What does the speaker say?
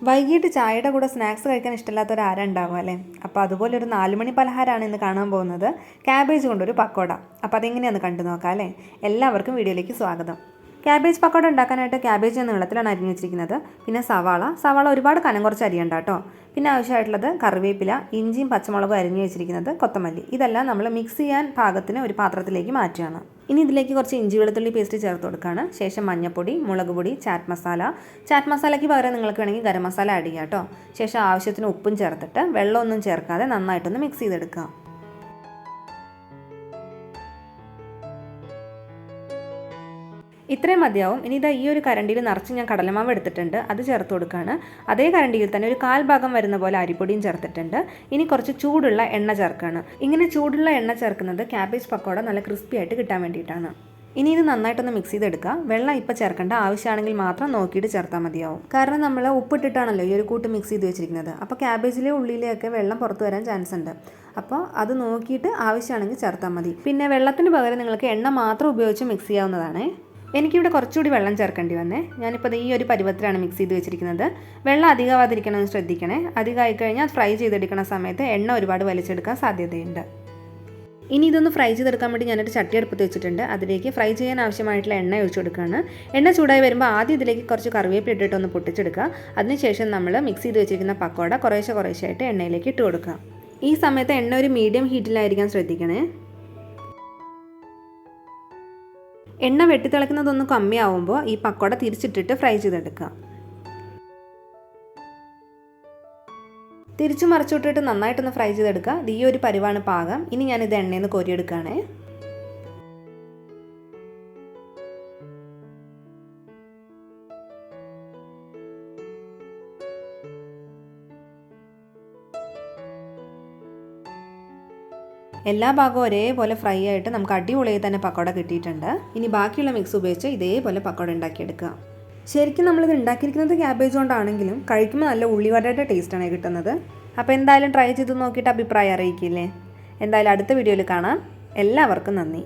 വൈകിട്ട് ചായയുടെ കൂടെ സ്നാക്സ് കഴിക്കാൻ ഇഷ്ടമില്ലാത്തവർ ആരുണ്ടാവും അല്ലേ? അപ്പോൾ അതുപോലെ ഒരു 4 മണി പലഹാരമാണ് ഇന്ന് കാണാൻ പോകുന്നത്. ക്യാബേജ് കൊണ്ടൊരു പക്കോട. അപ്പോൾ അതെങ്ങനെയാണെന്ന് കണ്ടു നോക്കാം അല്ലേ? എല്ലാവർക്കും വീഡിയോയിലേക്ക് സ്വാഗതം. ക്യാബേജ് പക്കോട ഉണ്ടാക്കാനായിട്ട് ക്യാബേജ് നീളത്തിലാണ് അരിഞ്ഞു വെച്ചിരിക്കുന്നത്. പിന്നെ സവാള ഒരുപാട് കനം കുറച്ച് അരിയണ്ട കേട്ടോ. പിന്നെ ആവശ്യമായിട്ടുള്ളത് കറിവേപ്പില, ഇഞ്ചിയും പച്ചമുളകും അരിഞ്ഞു വെച്ചിരിക്കുന്നത്, കൊത്തമല്ലി. ഇതെല്ലാം നമ്മൾ മിക്സ് ചെയ്യാൻ പാകത്തിന് ഒരു പാത്രത്തിലേക്ക് മാറ്റുകയാണ്. ഇനി ഇതിലേക്ക് കുറച്ച് ഇഞ്ചി വെളുത്തുള്ളി പേസ്റ്റ് ചേർത്ത് കൊടുക്കുകയാണ്. ശേഷം മഞ്ഞൾപ്പൊടി, മുളക് പൊടി, ചാറ്റ് മസാലയ്ക്ക് പകരം നിങ്ങൾക്ക് വേണമെങ്കിൽ ഗരം മസാല ആഡ് ചെയ്യാം കേട്ടോ. ശേഷം ആവശ്യത്തിന് ഉപ്പും ചേർത്തിട്ട് വെള്ളമൊന്നും ചേർക്കാതെ നന്നായിട്ടൊന്ന് മിക്സ് ചെയ്തെടുക്കുക. ഇത്രയും മതിയാവും. ഇനി ഇതാ ഈ ഒരു കരണ്ടിയിൽ നിറച്ച് ഞാൻ കടലമാവ് എടുത്തിട്ടുണ്ട്, അത് ചേർത്ത് കൊടുക്കുകയാണ്. അതേ കരണ്ടിയിൽ തന്നെ ഒരു 1/4 ഭാഗം വരുന്ന പോലെ അരിപ്പൊടിയും ചേർത്തിട്ടുണ്ട്. ഇനി കുറച്ച് ചൂടുള്ള എണ്ണ ചേർക്കുകയാണ്. ഇങ്ങനെ ചൂടുള്ള എണ്ണ ചേർക്കുന്നത് ക്യാബേജ് പക്കോട നല്ല ക്രിസ്പി ആയിട്ട് കിട്ടാൻ വേണ്ടിയിട്ടാണ്. ഇനി ഇത് നന്നായിട്ടൊന്ന് മിക്സ് ചെയ്തെടുക്കുക. വെള്ളം ഇപ്പോൾ ചേർക്കേണ്ട, ആവശ്യമാണെങ്കിൽ മാത്രം നോക്കിയിട്ട് ചേർത്താൽ മതിയാവും. കാരണം നമ്മൾ ഉപ്പിട്ടിട്ടാണല്ലോ ഈ ഒരു കൂട്ട് മിക്സ് ചെയ്ത് വെച്ചിരിക്കുന്നത്. അപ്പോൾ ക്യാബേജിലെ ഉള്ളിലെയൊക്കെ വെള്ളം പുറത്ത് വരാൻ ചാൻസ് ഉണ്ട്. അപ്പോൾ അത് നോക്കിയിട്ട് ആവശ്യമാണെങ്കിൽ ചേർത്താൽ മതി. പിന്നെ വെള്ളത്തിന് പകരം നിങ്ങൾക്ക് എണ്ണ മാത്രം ഉപയോഗിച്ച് മിക്സ് ചെയ്യാവുന്നതാണ്. എനിക്കിവിടെ കുറച്ചുകൂടി വെള്ളം ചേർക്കേണ്ടി വന്നേ. ഞാനിപ്പോൾ ഈ ഒരു പരുവത്തിലാണ് മിക്സ് ചെയ്ത് വെച്ചിരിക്കുന്നത്. വെള്ളം അധികമാവാതിരിക്കണമെന്ന് ശ്രദ്ധിക്കണേ. അധികമായി കഴിഞ്ഞാൽ ഫ്രൈ ചെയ്തെടുക്കുന്ന സമയത്ത് എണ്ണ ഒരുപാട് വലിച്ചെടുക്കാൻ സാധ്യതയുണ്ട്. ഇനി ഇതൊന്ന് ഫ്രൈ ചെയ്തെടുക്കാൻ വേണ്ടി ഞാനൊരു ചട്ടി അടുപ്പത്ത് വെച്ചിട്ടുണ്ട്. അതിലേക്ക് ഫ്രൈ ചെയ്യാൻ ആവശ്യമായിട്ടുള്ള എണ്ണ ഒഴിച്ചു കൊടുക്കുകയാണ്. എണ്ണ ചൂടായി വരുമ്പോൾ ആദ്യം ഇതിലേക്ക് കുറച്ച് കറിവേപ്പില ഇട്ടിട്ടൊന്ന് പൊട്ടിച്ചെടുക്കുക. അതിനുശേഷം നമ്മൾ മിക്സ് ചെയ്ത് വെച്ചിരിക്കുന്ന പക്കോട കുറേശ്ശായിട്ട് എണ്ണയിലേക്ക് ഇട്ട് കൊടുക്കുക. ഈ സമയത്ത് എണ്ണ ഒരു മീഡിയം ഹീറ്റിലായിരിക്കാൻ ശ്രദ്ധിക്കണേ. എണ്ണ വെട്ടിത്തിളയ്ക്കുന്നതൊന്ന് കമ്മിയാവുമ്പോൾ ഈ പക്കോട തിരിച്ചിട്ടിട്ട് ഫ്രൈ ചെയ്തെടുക്കുക. തിരിച്ചു മറിച്ചിട്ടിട്ട് നന്നായിട്ടൊന്ന് ഫ്രൈ ചെയ്തെടുക്കുക. ഈ ഒരു പരുവാണ് പാകം. ഇനി ഞാനിത് എണ്ണയിൽ നിന്ന് കോരിയെടുക്കുകയാണ്. എല്ലാ ഭാഗവും ഒരേപോലെ ഫ്രൈ ആയിട്ട് നമുക്ക് അടിപൊളിയായി തന്നെ പക്കോട കിട്ടിയിട്ടുണ്ട്. ഇനി ബാക്കിയുള്ള മിക്സ് ഉപയോഗിച്ച് ഇതേപോലെ പക്കോട ഉണ്ടാക്കിയെടുക്കുക. ശരിക്കും നമ്മളിത് ഉണ്ടാക്കിയിരിക്കുന്നത് ക്യാബേജ് കൊണ്ടാണെങ്കിലും കഴിക്കുമ്പോൾ നല്ല ഉള്ളിവടയുടെ ടേസ്റ്റാണ് കിട്ടുന്നത്. അപ്പോൾ എന്തായാലും ട്രൈ ചെയ്ത് നോക്കിയിട്ട് അഭിപ്രായം അറിയിക്കില്ലേ? എന്തായാലും അടുത്ത വീഡിയോയിൽ കാണാം. എല്ലാവർക്കും നന്ദി.